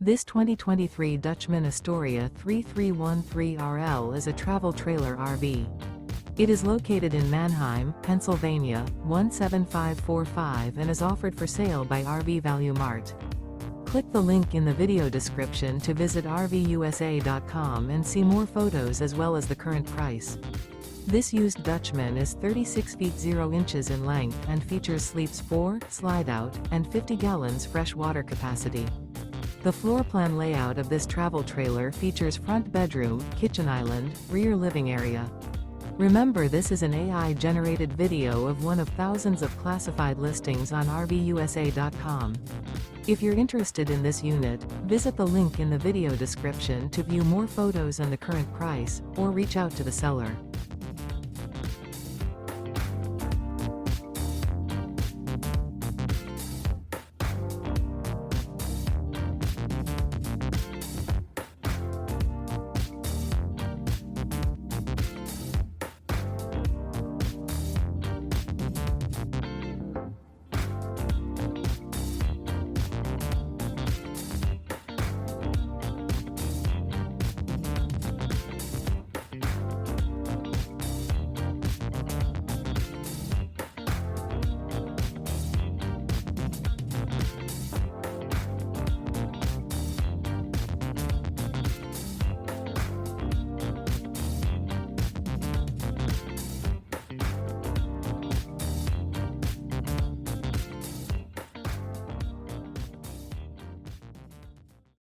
This 2023 Dutchmen Astoria 3313RL is a travel trailer RV. It is located in Manheim, Pennsylvania, 17545 and is offered for sale by RV Value Mart. Click the link in the video description to visit RVUSA.com and see more photos as well as the current price. This used Dutchman is 36 feet 0 inches in length and features sleeps 4, slide-out, and 50 gallons fresh water capacity. The floor plan layout of this travel trailer features front bedroom, kitchen island, rear living area. Remember, this is an AI-generated video of one of thousands of classified listings on RVUSA.com. If you're interested in this unit, visit the link in the video description to view more photos and the current price, or reach out to the seller.